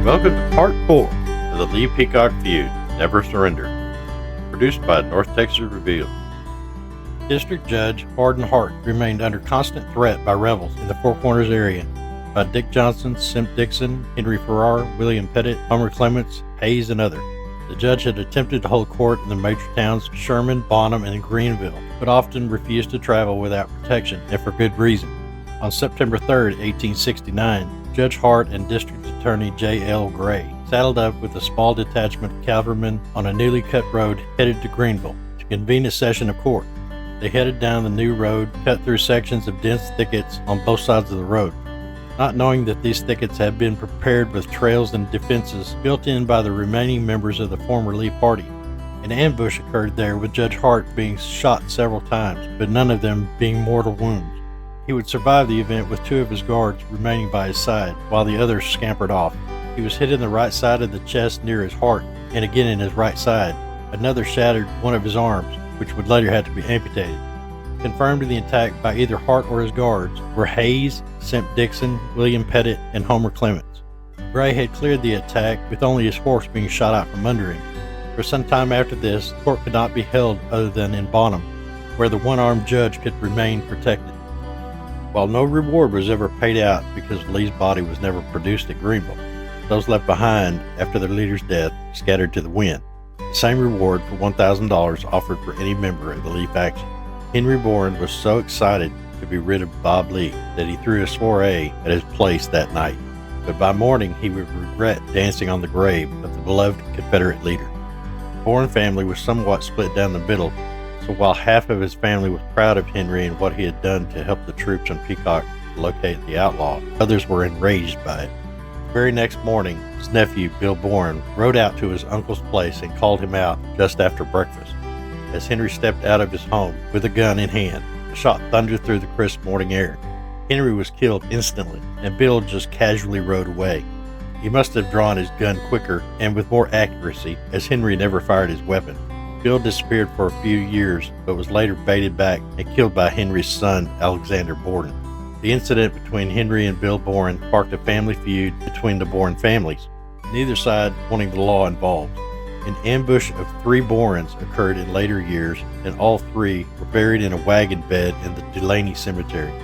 Welcome to Part 4 of the Lee-Peacock Feud, Never Surrender, produced by North Texas Review. District Judge Hardin Hart remained under constant threat by rebels in the Four Corners area by Dick Johnson, Simp Dixon, Henry Farrar, William Pettit, Homer Clements, Hayes, and others. The judge had attempted to hold court in the major towns Sherman, Bonham, and Greenville, but often refused to travel without protection, and for good reason. On September 3, 1869, Judge Hart and District Attorney J.L. Gray saddled up with a small detachment of cavalrymen on a newly cut road headed to Greenville to convene a session of court. They headed down the new road, cut through sections of dense thickets on both sides of the road. Not knowing that these thickets had been prepared with trails and defenses built in by the remaining members of the former Lee Party, an ambush occurred there with Judge Hart being shot several times, but none of them being mortal wounds. He would survive the event with two of his guards remaining by his side, while the others scampered off. He was hit in the right side of the chest near his heart, and again in his right side. Another shattered one of his arms, which would later have to be amputated. Confirmed in the attack by either Hart or his guards were Hayes, Simp Dixon, William Pettit, and Homer Clements. Gray had cleared the attack with only his horse being shot out from under him. For some time after this, court could not be held other than in Bonham, where the one-armed judge could remain protected. While no reward was ever paid out because Lee's body was never produced at Greenville, those left behind after their leader's death scattered to the wind. The same reward for $1,000 offered for any member of the Lee faction. Henry Bourne was so excited to be rid of Bob Lee that he threw a soiree at his place that night, but by morning he would regret dancing on the grave of the beloved Confederate leader. The Bourne family was somewhat split down the middle, so while half of his family was proud of Henry and what he had done to help the troops on Peacock locate the outlaw, others were enraged by it. The very next morning, his nephew, Bill Bourne, rode out to his uncle's place and called him out just after breakfast. As Henry stepped out of his home with a gun in hand, a shot thundered through the crisp morning air. Henry was killed instantly, and Bill just casually rode away. He must have drawn his gun quicker and with more accuracy, as Henry never fired his weapon. Bill disappeared for a few years, but was later baited back and killed by Henry's son, Alexander Borden. The incident between Henry and Bill Bourne sparked a family feud between the Bourne families, neither side wanting the law involved. An ambush of 3 Bournes occurred in later years, and all 3 were buried in a wagon bed in the Delaney Cemetery.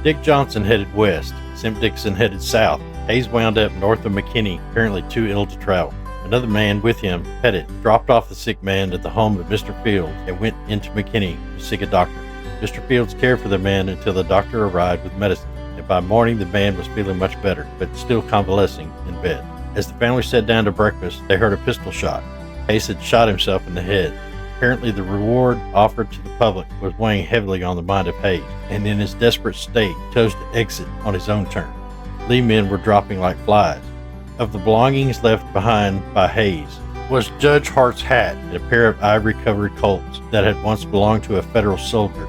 Dick Johnson headed west, Simp Dixon headed south. Hayes wound up north of McKinney, apparently too ill to travel. Another man with him, Pettit, dropped off the sick man at the home of Mr. Fields and went into McKinney to seek a doctor. Mr. Fields cared for the man until the doctor arrived with medicine, and by morning the man was feeling much better, but still convalescing in bed. As the family sat down to breakfast, they heard a pistol shot. Hayes had shot himself in the head. Apparently the reward offered to the public was weighing heavily on the mind of Hayes, and in his desperate state chose to exit on his own terms. Lee men were dropping like flies. Of the belongings left behind by Hayes was Judge Hart's hat and a pair of ivory-covered Colts that had once belonged to a Federal soldier.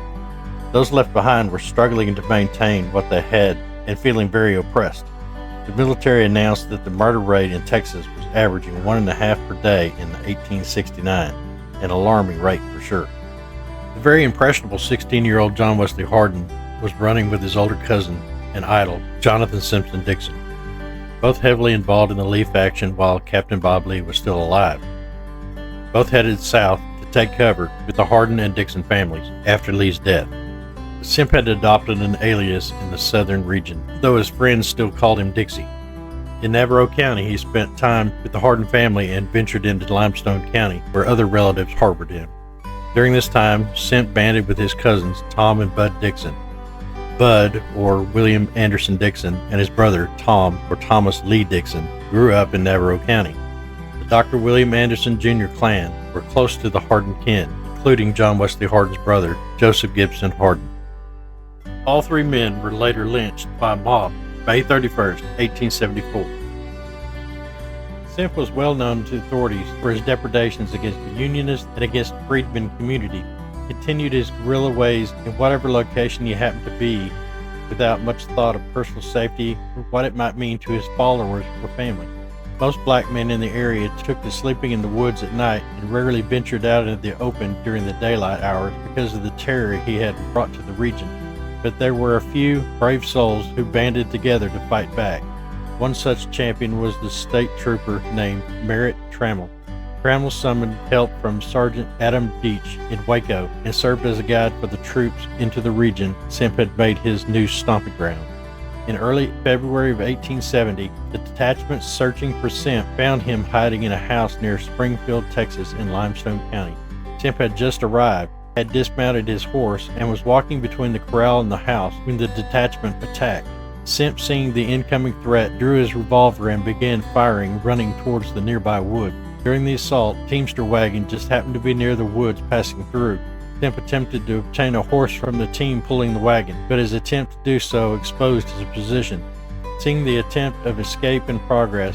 Those left behind were struggling to maintain what they had and feeling very oppressed. The military announced that the murder rate in Texas was averaging 1.5 per day in 1869, an alarming rate for sure. The very impressionable 16-year-old John Wesley Hardin was running with his older cousin and idol, Jonathan Simpson Dixon, both heavily involved in the Lee faction while Captain Bob Lee was still alive. Both headed south to take cover with the Hardin and Dixon families after Lee's death. Simp had adopted an alias in the southern region, though his friends still called him Dixie. In Navarro County, he spent time with the Hardin family and ventured into Limestone County, where other relatives harbored him. During this time, Simp banded with his cousins Tom and Bud Dixon. Bud, or William Anderson Dixon, and his brother, Tom, or Thomas Lee Dixon, grew up in Navarro County. The Dr. William Anderson Jr. clan were close to the Hardin kin, including John Wesley Hardin's brother, Joseph Gibson Hardin. All 3 men were later lynched by a mob May 31, 1874. Simp was well known to authorities for his depredations against the Unionists and against the freedmen community. He continued his guerrilla ways in whatever location he happened to be, without much thought of personal safety or what it might mean to his followers or family. Most black men in the area took to sleeping in the woods at night and rarely ventured out into the open during the daylight hours because of the terror he had brought to the region. But there were a few brave souls who banded together to fight back. One such champion was the state trooper named Merritt Trammell. Trammell summoned help from Sergeant Adam Deach in Waco and served as a guide for the troops into the region Semp had made his new stomping ground. In early February of 1870, the detachment searching for Semp found him hiding in a house near Springfield, Texas in Limestone County. Semp had just arrived, had dismounted his horse, and was walking between the corral and the house when the detachment attacked. Semp, seeing the incoming threat, drew his revolver and began firing, running towards the nearby wood. During the assault, a teamster wagon just happened to be near the woods passing through. Semp attempted to obtain a horse from the team pulling the wagon, but his attempt to do so exposed his position. Seeing the attempt of escape in progress,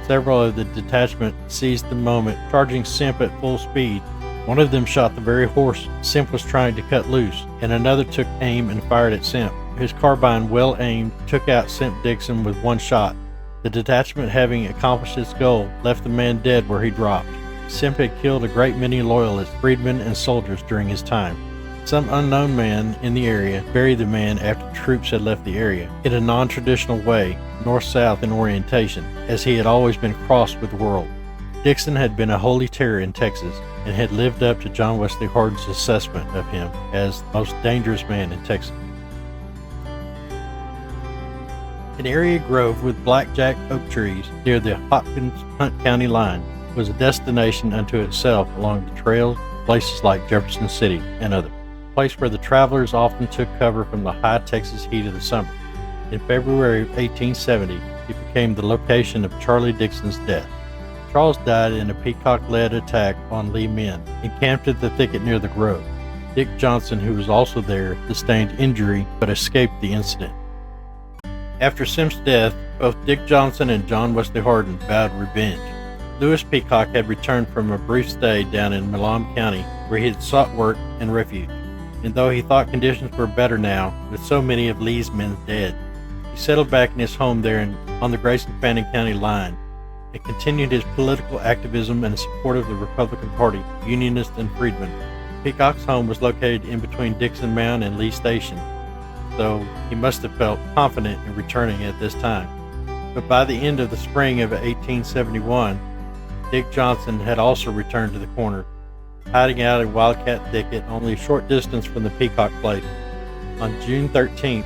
several of the detachment seized the moment, charging Semp at full speed. One of them shot the very horse Semp was trying to cut loose, and another took aim and fired at Semp. His carbine, well aimed, took out Semp Dixon with one shot. The detachment, having accomplished its goal, left the man dead where he dropped. Semp had killed a great many loyalists, freedmen, and soldiers during his time. Some unknown man in the area buried the man after troops had left the area, in a non-traditional way, north-south in orientation, as he had always been crossed with the world. Dixon had been a holy terror in Texas, and had lived up to John Wesley Hardin's assessment of him as the most dangerous man in Texas. An area grove with blackjack oak trees near the Hopkins-Hunt County line was a destination unto itself along the trails, places like Jefferson City and others, a place where the travelers often took cover from the high Texas heat of the summer. In February of 1870, it became the location of Charlie Dixon's death. Charles died in a Peacock-led attack on Lee men, encamped at the thicket near the grove. Dick Johnson, who was also there, sustained injury but escaped the incident. After Semp's death, both Dick Johnson and John Wesley Hardin vowed revenge. Lee-Peacock had returned from a brief stay down in Milam County, where he had sought work and refuge. And though he thought conditions were better now, with so many of Lee's men dead, he settled back in his home there on the Grayson-Fannin County line, and continued his political activism and support of the Republican Party, Unionists and freedmen. Peacock's home was located in between Dixon Mound and Lee Station, so he must have felt confident in returning at this time. But by the end of the spring of 1871, Dick Johnson had also returned to the corner, hiding out in Wildcat Thicket only a short distance from the Peacock place. On June 13th,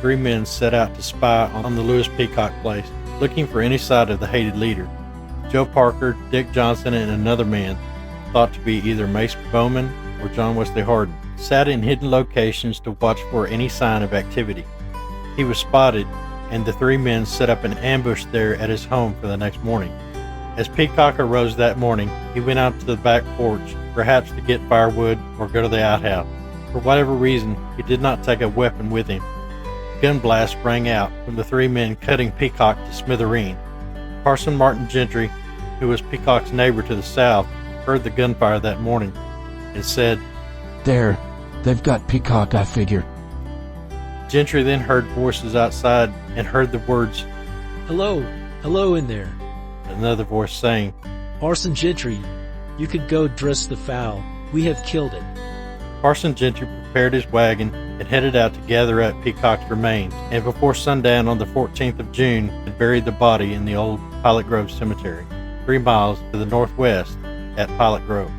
3 men set out to spy on the Lee-Peacock place, looking for any sign of the hated leader. Joe Parker, Dick Johnson, and another man, thought to be either Mace Bowman or John Wesley Hardin, sat in hidden locations to watch for any sign of activity. He was spotted, and the 3 men set up an ambush there at his home for the next morning. As Peacock arose that morning, he went out to the back porch, perhaps to get firewood or go to the outhouse. For whatever reason, he did not take a weapon with him. Gun blast rang out from the 3 men cutting Peacock to smithereen. Parson Martin Gentry, who was Peacock's neighbor to the south, heard the gunfire that morning and said, "There, they've got Peacock, I figure." Gentry then heard voices outside and heard the words, "Hello, hello in there." Another voice saying, "Parson Gentry, you could go dress the fowl. We have killed it." Parson Gentry prepared his wagon and headed out to gather up Peacock's remains, and before sundown on the 14th of June had buried the body in the old Pilot Grove Cemetery, 3 miles to the northwest at Pilot Grove.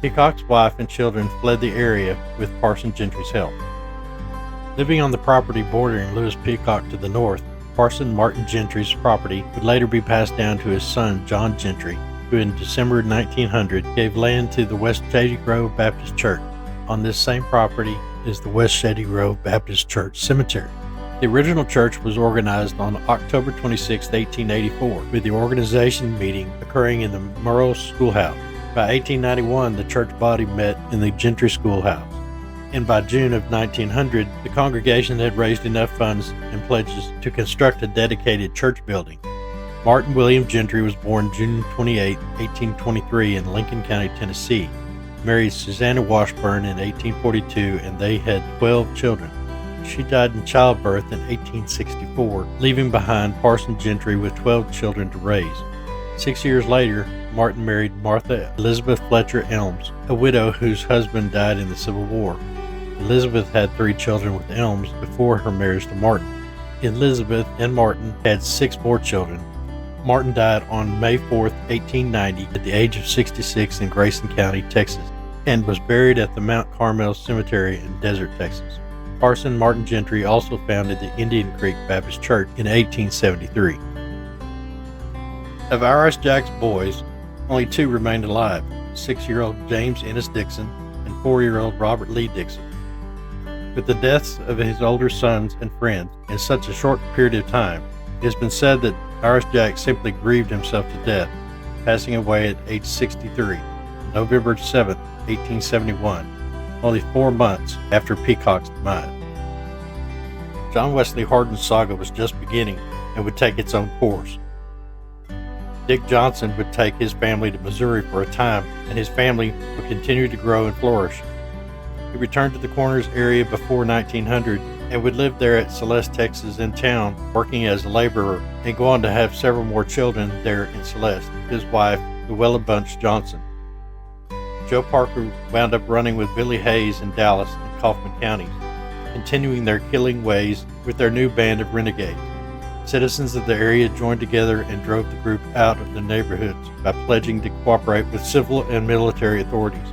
Peacock's wife and children fled the area with Parson Gentry's help. Living on the property bordering Lee-Peacock to the north, Parson Martin Gentry's property would later be passed down to his son John Gentry, who in December 1900 gave land to the West Shady Grove Baptist Church. On this same property is the West Shady Grove Baptist Church Cemetery. The original church was organized on October 26, 1884, with the organization meeting occurring in the Murrow Schoolhouse. By 1891, the church body met in the Gentry Schoolhouse, and by June of 1900, the congregation had raised enough funds and pledges to construct a dedicated church building. Martin William Gentry was born June 28, 1823 in Lincoln County, Tennessee, married Susanna Washburn in 1842, and they had 12 children. She died in childbirth in 1864, leaving behind Parson Gentry with 12 children to raise. 6 years later, Martin married Martha Elizabeth Fletcher Elms, a widow whose husband died in the Civil War. Elizabeth had 3 children with Elms before her marriage to Martin. Elizabeth and Martin had 6 more children. Martin died on May 4, 1890, at the age of 66 in Grayson County, Texas, and was buried at the Mount Carmel Cemetery in Desert, Texas. Parson Martin Gentry also founded the Indian Creek Baptist Church in 1873. Of Irish Jack's boys, only 2 remained alive, 6-year-old James Ennis Dixon and 4-year-old Robert Lee Dixon. With the deaths of his older sons and friends in such a short period of time, it has been said that Irish Jack simply grieved himself to death, passing away at age 63, November 7, 1871, only 4 months after Peacock's demise. John Wesley Hardin's saga was just beginning and would take its own course. Dick Johnson would take his family to Missouri for a time, and his family would continue to grow and flourish. He returned to the Corners area before 1900 and would live there at Celeste, Texas in town, working as a laborer, and go on to have several more children there in Celeste, his wife, Luella Bunch Johnson. Joe Parker wound up running with Billy Hayes in Dallas and Kaufman counties, continuing their killing ways with their new band of renegades. Citizens of the area joined together and drove the group out of the neighborhoods by pledging to cooperate with civil and military authorities.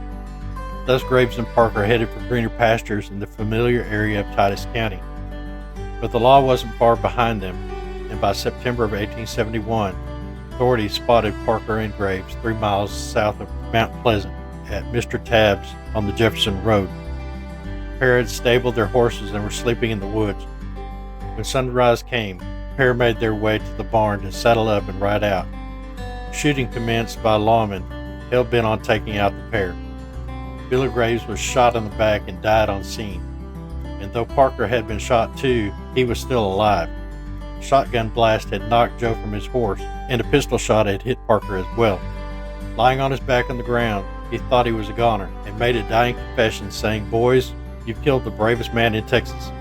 Thus Graves and Parker headed for greener pastures in the familiar area of Titus County. But the law wasn't far behind them, and by September of 1871, authorities spotted Parker and Graves 3 miles south of Mount Pleasant at Mr. Tabb's on the Jefferson Road. The pair had stabled their horses and were sleeping in the woods. When sunrise came, the pair made their way to the barn to saddle up and ride out. Shooting commenced by lawmen hell-bent on taking out the pair. Billy Graves was shot in the back and died on scene, and though Parker had been shot too, he was still alive. A shotgun blast had knocked Joe from his horse, and a pistol shot had hit Parker as well. Lying on his back on the ground, he thought he was a goner and made a dying confession saying, "Boys, you've killed the bravest man in Texas."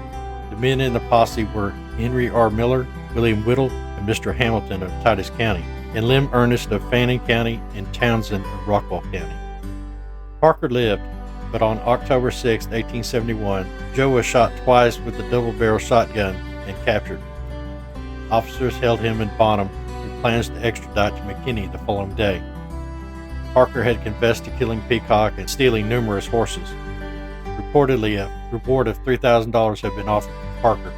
The men in the posse were Henry R. Miller, William Whittle, and Mr. Hamilton of Titus County, and Lem Ernest of Fannin County and Townsend of Rockwall County. Parker lived, but on October 6, 1871, Joe was shot twice with a double-barrel shotgun and captured. Officers held him in Bonham with plans to extradite to McKinney the following day. Parker had confessed to killing Peacock and stealing numerous horses. Reportedly, a reward of $3,000 had been offered to Parker.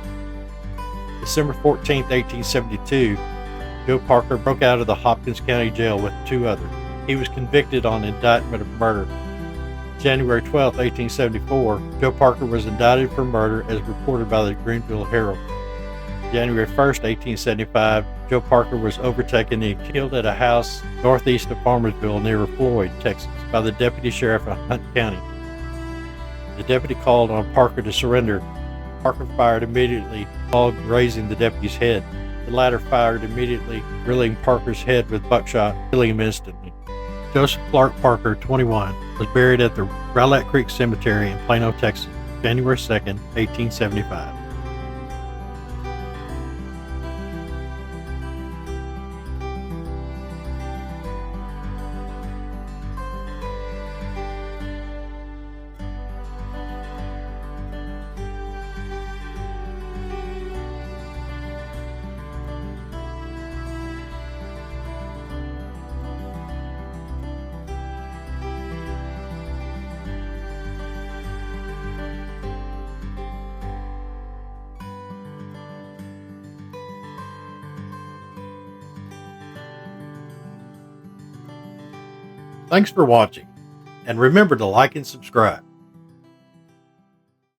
December 14, 1872, Joe Parker broke out of the Hopkins County Jail with 2 others. He was convicted on indictment of murder. January 12, 1874, Joe Parker was indicted for murder as reported by the Greenville Herald. January 1, 1875, Joe Parker was overtaken and killed at a house northeast of Farmersville near Floyd, Texas, by the deputy sheriff of Hunt County. The deputy called on Parker to surrender. Parker fired immediately, while grazing the deputy's head. The latter fired immediately, drilling Parker's head with buckshot, killing him instantly. Joseph Clark Parker, 21, was buried at the Rowlett Creek Cemetery in Plano, Texas, January 2, 1875. Thanks for watching, and remember to like and subscribe.